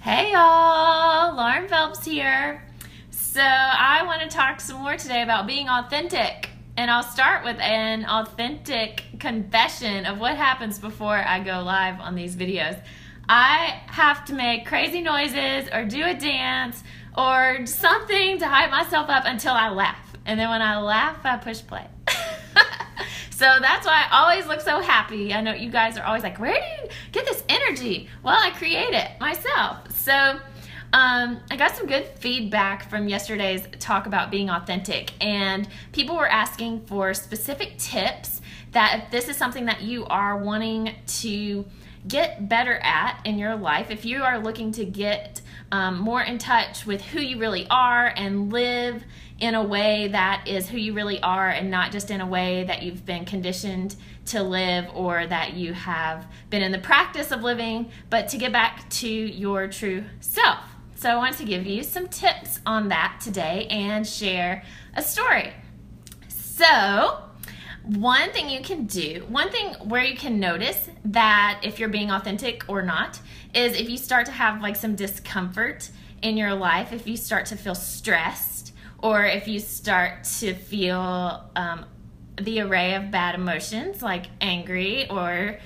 Hey y'all, Lauren Phelps here. So I want to talk some more today about being authentic. And I'll start with an authentic confession of what happens before I go live on these videos. I have to make crazy noises or do a dance or something to hype myself up until I laugh. And then when I laugh, I push play. So that's why I always look so happy. I know you guys are always like, where do you get this energy? Well, I create it myself. So I got some good feedback from yesterday's talk about being authentic, and people were asking for specific tips that if this is something that you are wanting to get better at in your life, if you are looking to get more in touch with who you really are and live in a way that is who you really are and not just in a way that you've been conditioned to live or that you have been in the practice of living, but to get back to your true self. So I want to give you some tips on that today and share a story. So one thing you can do, one thing where you can notice that if you're being authentic or not, is if you start to have like some discomfort in your life, if you start to feel stressed, or if you start to feel the array of bad emotions like angry or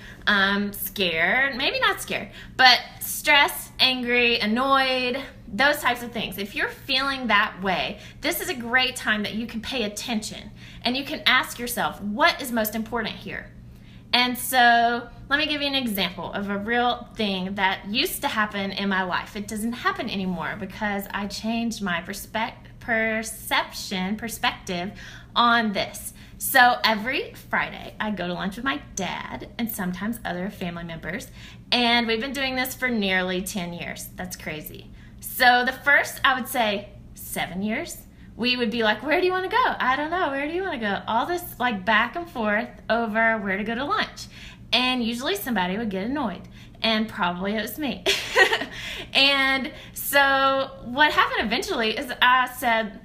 scared, maybe not scared, but stressed, angry, annoyed, those types of things. If you're feeling that way, this is a great time that you can pay attention and you can ask yourself, what is most important here? And so let me give you an example of a real thing that used to happen in my life. It doesn't happen anymore because I changed my perspective on this. So every Friday I go to lunch with my dad and sometimes other family members, and we've been doing this for nearly 10 years. That's crazy. So the first, I would say 7 years, we would be like, where do you want to go? I don't know, where do you want to go? All this like back and forth over where to go to lunch. And usually somebody would get annoyed, and probably it was me. And so what happened eventually is I said,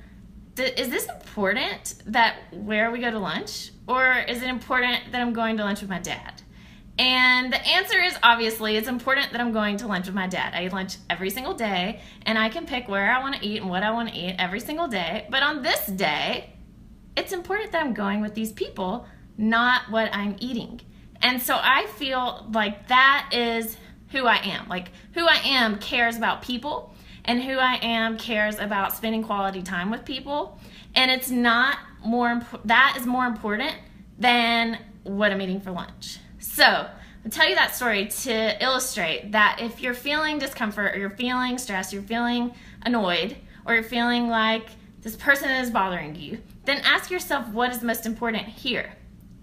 is this important that where we go to lunch, or is it important that I'm going to lunch with my dad? And the answer is obviously it's important that I'm going to lunch with my dad. I eat lunch every single day, and I can pick where I want to eat and what I want to eat every single day. But on this day, it's important that I'm going with these people, not what I'm eating. And so I feel like that is who I am. Like who I am cares about people, and who I am cares about spending quality time with people. And it's not that is more important than what I'm eating for lunch. So I'll tell you that story to illustrate that if you're feeling discomfort, or you're feeling stressed, you're feeling annoyed, or you're feeling like this person is bothering you, then ask yourself what is most important here.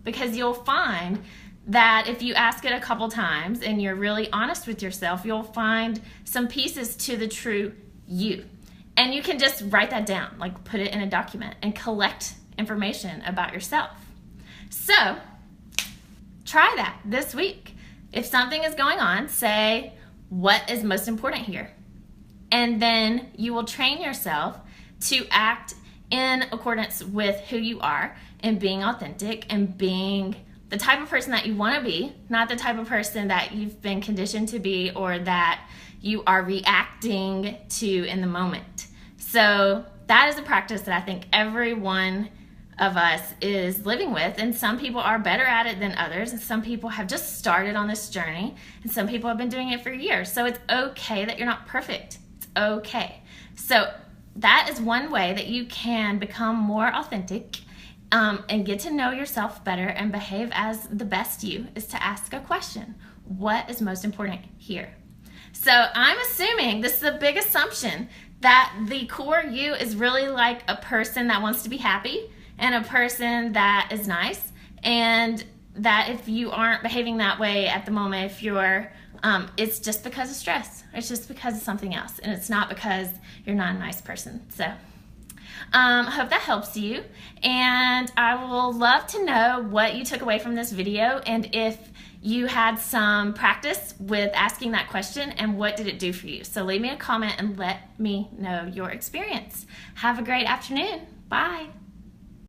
Because you'll find that if you ask it a couple times and you're really honest with yourself, you'll find some pieces to the true you. And you can just write that down, like put it in a document and collect information about yourself. So try that this week. If something is going on, say, what is most important here? And then you will train yourself to act in accordance with who you are and being authentic and being the type of person that you want to be, not the type of person that you've been conditioned to be or that you are reacting to in the moment. So that is a practice that I think every one of us is living with, and some people are better at it than others, and some people have just started on this journey, and some people have been doing it for years. So it's okay that you're not perfect. It's okay. So that is one way that you can become more authentic and get to know yourself better and behave as the best you, is to ask a question. What is most important here? So I'm assuming, this is a big assumption, that the core you is really like a person that wants to be happy and a person that is nice, and that if you aren't behaving that way at the moment, if you're, it's just because of stress. It's just because of something else, and it's not because you're not a nice person. So I hope that helps you, and I will love to know what you took away from this video, and if you had some practice with asking that question, and what did it do for you. So leave me a comment and let me know your experience. Have a great afternoon. Bye.